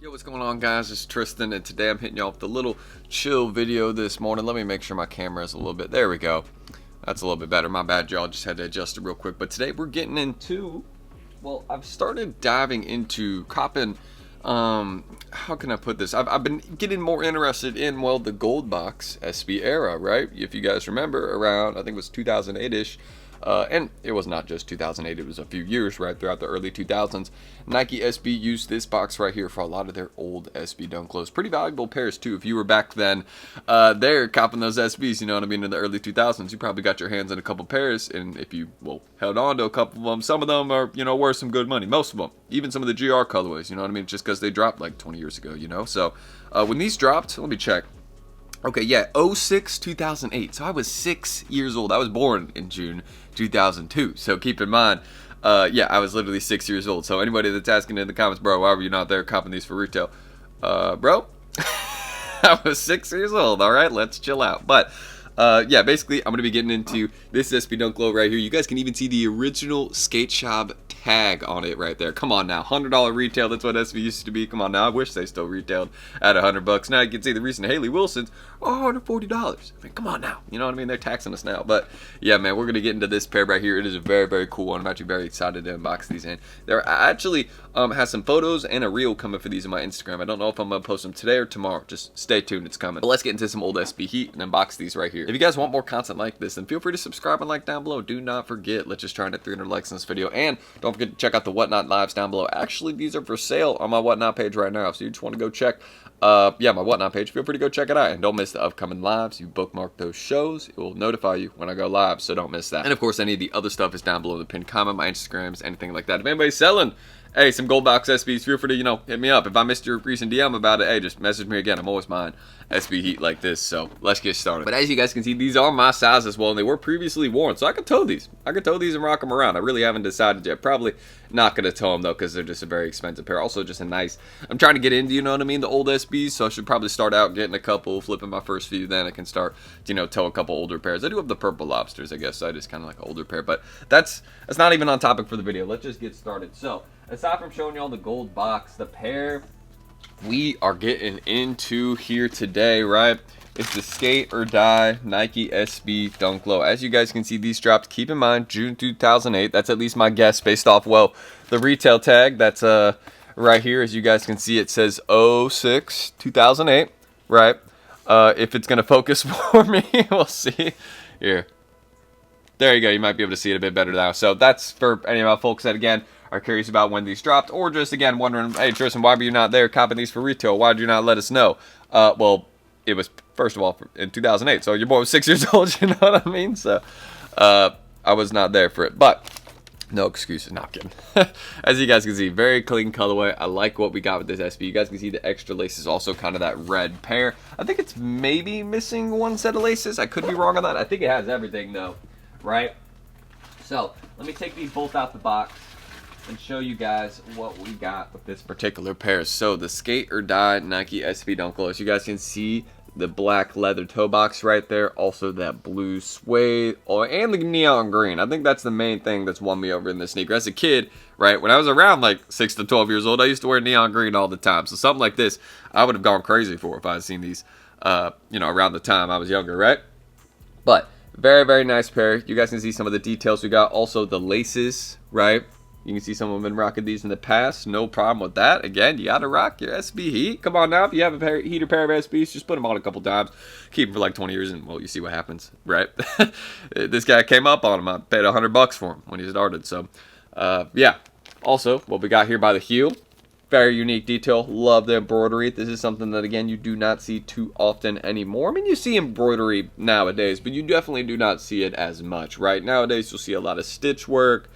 Yo, what's going on, guys? It's Tristan, and today I'm hitting y'all with a little chill video this morning. Let me make sure my camera is a little bit, there we go. That's a little bit better. My bad, y'all. Just had to adjust it real quick. But today we're getting into, well, I've started diving into copping, how can I put this? I've been getting more interested in, well, the gold box SB era, right? If you guys remember, around, I think it was 2008-ish, and it was not just 2008, it was a few years right throughout the early 2000s. Nike SB used this box right here for a lot of their old SB Dunk Lows. Pretty valuable pairs too. If you were back then there copping those SBs, you know what I mean, in the early 2000s, you probably got your hands on a couple pairs, and if you, well, held on to a couple of them, some of them are, you know, worth some good money. Most of them, even some of the GR colorways, you know what I mean, just because they dropped like 20 years ago, you know. So when these dropped, let me check. Okay, yeah, 06, 2008. So I was 6 years old. I was born in June 2002. So keep in mind, yeah, I was literally 6 years old. So anybody that's asking in the comments, bro, why were you not there copping these for retail? Bro, I was 6 years old, all right? Let's chill out. But yeah, basically, I'm going to be getting into this SB Dunk Low right here. You guys can even see the original skate shop tag on it right there. Come on now, $100 retail. That's what SB used to be. Come on now, I wish they still retailed at $100. Now you can see the recent Haley Wilsons are $140. I mean, come on now, you know what I mean? They're taxing us now. But yeah, man, we're gonna get into this pair right here. It is a very, very cool one. I'm actually very excited to unbox these in. There actually has some photos and a reel coming for these on my Instagram. I don't know if I'm gonna post them today or tomorrow. Just stay tuned, it's coming. But let's get into some old SB heat and unbox these right here. If you guys want more content like this, then feel free to subscribe and like down below. Do not forget, let's just try and hit 300 likes in this video, and don't forget to check out the Whatnot lives down below. Actually, these are for sale on my Whatnot page right now, so you just want to go check yeah, my Whatnot page. Feel free to go check it out, and don't miss the upcoming lives. You bookmark those shows, it will notify you when I go live, so don't miss that. And of course, any of the other stuff is down below in the pinned comment, my Instagrams, anything like that. If anybody's selling, hey, some gold box SBs, feel free to, you know, hit me up. If I missed your recent DM about it, hey, just message me again. I'm always buying SB heat like this, so let's get started. But as you guys can see, these are my size as well, and they were previously worn, so I could tow these. I could tow these and rock them around. I really haven't decided yet. Probably not going to tow them, though, because they're just a very expensive pair. Also, just a nice, I'm trying to get into, you know what I mean, the old SBs, so I should probably start out getting a couple, flipping my first few, then I can start, you know, tow a couple older pairs. I do have the purple lobsters, I guess, so I just kind of like an older pair, but that's not even on topic for the video. Let's just get started. So, aside from showing y'all the gold box, the pair we are getting into here today, right? It's the Skate or Die Nike SB Dunk Low. As you guys can see, these dropped, keep in mind, June 2008. That's at least my guess based off, well, the retail tag. That's right here. As you guys can see, it says 06, 2008, right? If it's going to focus for me, we'll see. Here. There you go. You might be able to see it a bit better now. So that's for any of my folks that, again, are curious about when these dropped, or just, again, wondering, hey, Tristan, why were you not there copping these for retail? Why did you not let us know? Well, it was, first of all, in 2008, so your boy was 6 years old, you know what I mean? So, I was not there for it, but no excuses, not kidding. As you guys can see, very clean colorway. I like what we got with this SB. You guys can see the extra laces, also kind of that red pair. I think it's maybe missing one set of laces. I could be wrong on that. I think it has everything, though, right? So, let me take these both out the box and show you guys what we got with this particular pair. So the Skate or Die Nike SB Dunk Low. As you guys can see, the black leather toe box right there, also that blue suede, and the neon green. I think that's the main thing that's won me over in this sneaker. As a kid, right, when I was around like 6 to 12 years old, I used to wear neon green all the time. So something like this, I would have gone crazy for if I had seen these, you know, around the time I was younger, right? But very, very nice pair. You guys can see some of the details we got. Also the laces, right? You can see some of them been rocking these in the past. No problem with that. Again, you got to rock your SB heat. Come on now. If you have a heater pair of SBs, just put them on a couple times. Keep them for like 20 years, and, well, you see what happens, right? This guy came up on him. I paid $100 for him when he started. So, yeah. Also, what we got here by the heel. Very unique detail. Love the embroidery. This is something that, again, you do not see too often anymore. I mean, you see embroidery nowadays, but you definitely do not see it as much, right? Nowadays, you'll see a lot of stitch work.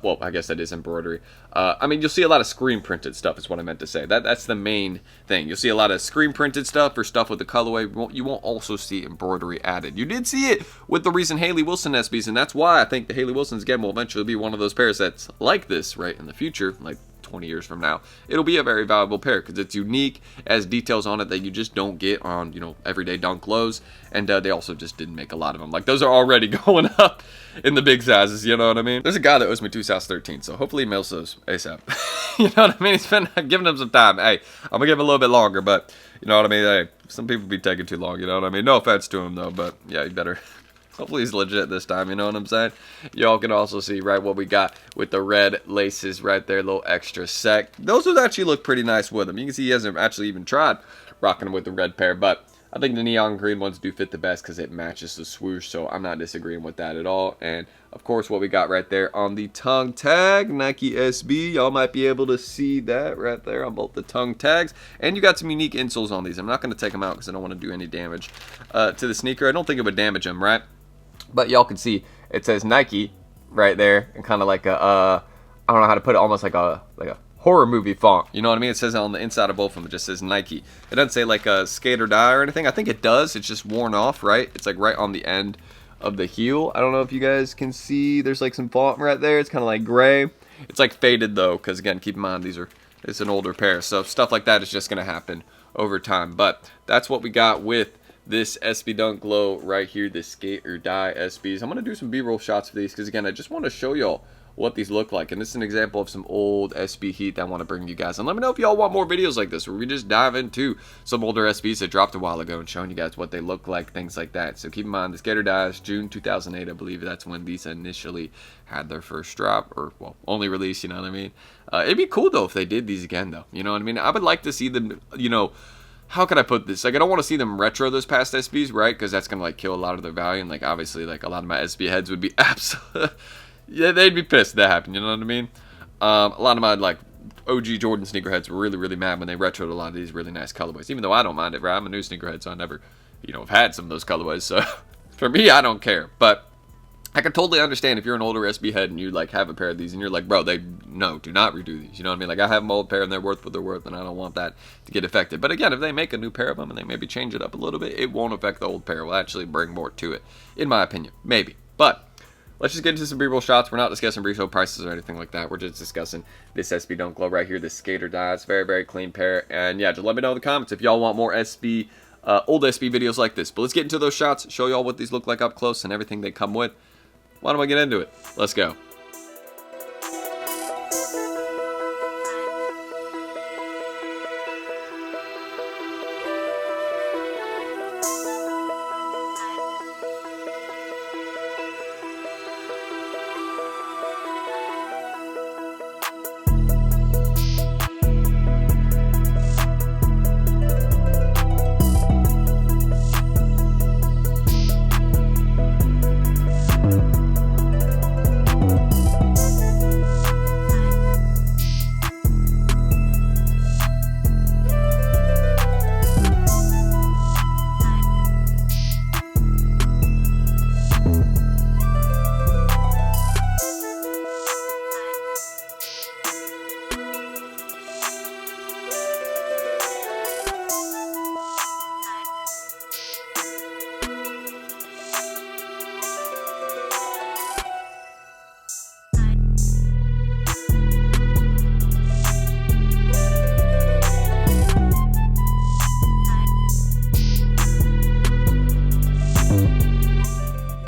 Well, I guess that is embroidery. I mean, you'll see a lot of screen printed stuff is what I meant to say. That's the main thing. You'll see a lot of screen printed stuff or stuff with the colorway. You won't also see embroidery added. You did see it with the recent Haley Wilson SBs, and that's why I think the Haley Wilsons, again, will eventually be one of those pairs that's like this, right, in the future, like 20 years from now, it'll be a very valuable pair because it's unique, it has details on it that you just don't get on, you know, everyday dunk lows. And they also just didn't make a lot of them. Like, those are already going up in the big sizes, you know what I mean? There's a guy that owes me 2 South 13, so hopefully he mails those ASAP. You know what I mean? He's been giving him some time. Hey, I'm gonna give him a little bit longer, but you know what I mean? Hey, some people be taking too long, you know what I mean? No offense to him, though, but yeah, you better... Hopefully he's legit this time, you know what I'm saying? Y'all can also see, right, what we got with the red laces right there, a little extra sec. Those would actually look pretty nice with them. You can see he hasn't actually even tried rocking them with the red pair, but I think the neon green ones do fit the best because it matches the swoosh, so I'm not disagreeing with that at all. And, of course, what we got right there on the tongue tag, Nike SB. Y'all might be able to see that right there on both the tongue tags. And you got some unique insoles on these. I'm not going to take them out because I don't want to do any damage to the sneaker. I don't think it would damage them, right? But y'all can see it says Nike right there, and kind of like a I don't know how to put it, almost like a horror movie font. You know what I mean? It says on the inside of both of them, it just says Nike. It doesn't say like a skate or die or anything. I think it does. It's just worn off, right? It's like right on the end of the heel. I don't know if you guys can see. There's like some font right there. It's kind of like gray. It's like faded though, because again, keep in mind it's an older pair, so stuff like that is just gonna happen over time. But that's what we got with this SB Dunk Glow right here, this skate or die SBs. I'm going to do some B-roll shots for these because, again, I just want to show y'all what these look like. And this is an example of some old SB heat that I want to bring you guys. And let me know if y'all want more videos like this where we just dive into some older SBs that dropped a while ago and showing you guys what they look like, things like that. So keep in mind, the skate or die is June 2008. I believe that's when these initially had their first drop, or, well, only release, you know what I mean? It'd be cool, though, if they did these again, though. You know what I mean? I would like to see them, you know, how can I put this? Like, I don't want to see them retro those past SBs, right? Because that's going to, like, kill a lot of their value. And, like, obviously, like, a lot of my SB heads would be absolutely... yeah, they'd be pissed if that happened, you know what I mean? A lot of my, like, OG Jordan sneakerheads were really, really mad when they retroed a lot of these really nice colorways. Even though I don't mind it, right? I'm a new sneakerhead, so I never, you know, have had some of those colorways. So, for me, I don't care. But I can totally understand if you're an older SB head and you, like, have a pair of these and you're like, bro, no, do not redo these. You know what I mean? Like, I have an old pair and they're worth what they're worth, and I don't want that to get affected. But again, if they make a new pair of them and they maybe change it up a little bit, it won't affect the old pair. It will actually bring more to it, in my opinion. Maybe. But let's just get into some B-roll shots. We're not discussing resale prices or anything like that. We're just discussing this SB Dunk Glow right here, this skater die. It's a very, very clean pair. And yeah, just let me know in the comments if y'all want more SB, old SB videos like this. But let's get into those shots, show y'all what these look like up close and everything they come with. Why don't I get into it? Let's go.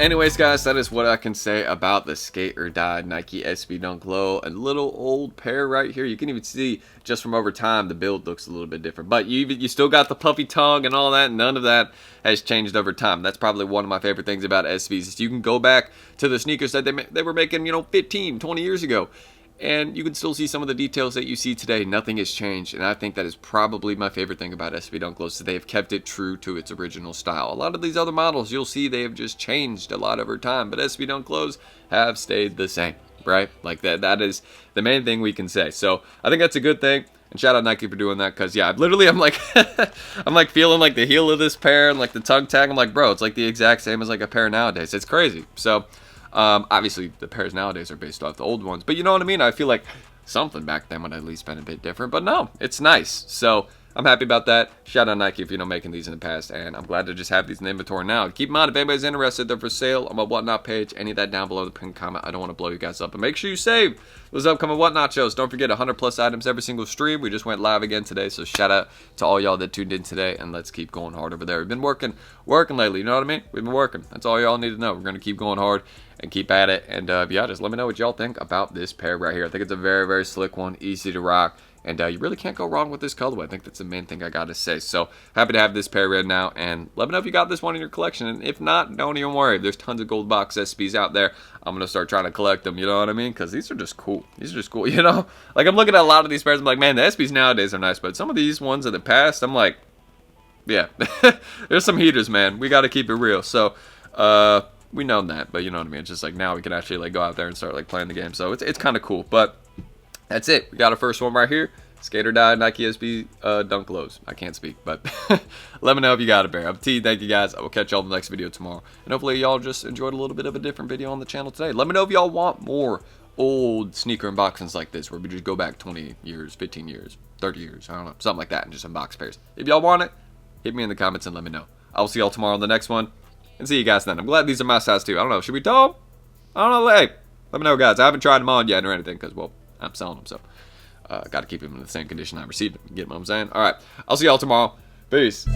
Anyways, guys, that is what I can say about the skate or die Nike SB Dunk Low. A little old pair right here. You can even see just from over time the build looks a little bit different. But you still got the puffy tongue and all that. None of that has changed over time. That's probably one of my favorite things about SBs. Is you can go back to the sneakers that they were making, you know, 15, 20 years ago. And you can still see some of the details that you see today. Nothing has changed. And I think that is probably my favorite thing about SB Dunk Low. So they have kept it true to its original style. A lot of these other models, you'll see they have just changed a lot over time. But SB Dunk Lows have stayed the same, right? Like that is the main thing we can say. So I think that's a good thing. And shout out Nike for doing that. Because, yeah, I'm like, I'm like feeling like the heel of this pair and like the tongue tag. I'm like, bro, it's like the exact same as like a pair nowadays. It's crazy. So obviously the pairs nowadays are based off the old ones, but you know what I mean? I feel like something back then would at least been a bit different, but no, it's nice. So I'm happy about that. Shout out Nike if you're making these in the past, and I'm glad to just have these in the inventory now. Keep in mind, if anybody's interested, they're for sale on my Whatnot page. Any of that down below the pinned comment. I don't want to blow you guys up, but make sure you save those upcoming Whatnot shows. Don't forget 100+ items every single stream. We just went live again today, so shout out to all y'all that tuned in today, and let's keep going hard over there. We've been working lately, you know what I mean? We've been working. That's all y'all need to know. We're going to keep going hard and keep at it, and yeah, just let me know what y'all think about this pair right here. I think it's a very, very slick one, easy to rock. And you really can't go wrong with this colorway. I think that's the main thing I got to say. So happy to have this pair right now. And let me know if you got this one in your collection. And if not, don't even worry. There's tons of gold box SBs out there. I'm going to start trying to collect them. You know what I mean? Because these are just cool. These are just cool. You know? Like, I'm looking at a lot of these pairs. I'm like, man, the SBs nowadays are nice. But some of these ones in the past, I'm like, yeah. There's some heaters, man. We got to keep it real. So, we know that. But you know what I mean? It's just like now we can actually like go out there and start like playing the game. So it's kind of cool. But that's it. We got our first one right here. Skater Die Nike SB Dunk Lows. I can't speak, but let me know if you got it, Bear. I'm T. Thank you, guys. I will catch y'all in the next video tomorrow. And hopefully y'all just enjoyed a little bit of a different video on the channel today. Let me know if y'all want more old sneaker unboxings like this, where we just go back 20 years, 15 years, 30 years, I don't know, something like that, and just unbox pairs. If y'all want it, hit me in the comments and let me know. I will see y'all tomorrow on the next one, and see you guys then. I'm glad these are my size, too. I don't know. Should we tell them? I don't know. Hey, let me know, guys. I haven't tried them on yet or anything, because, well, I'm selling them, so got to keep them in the same condition I received them. You get what I'm saying? All right. I'll see y'all tomorrow. Peace.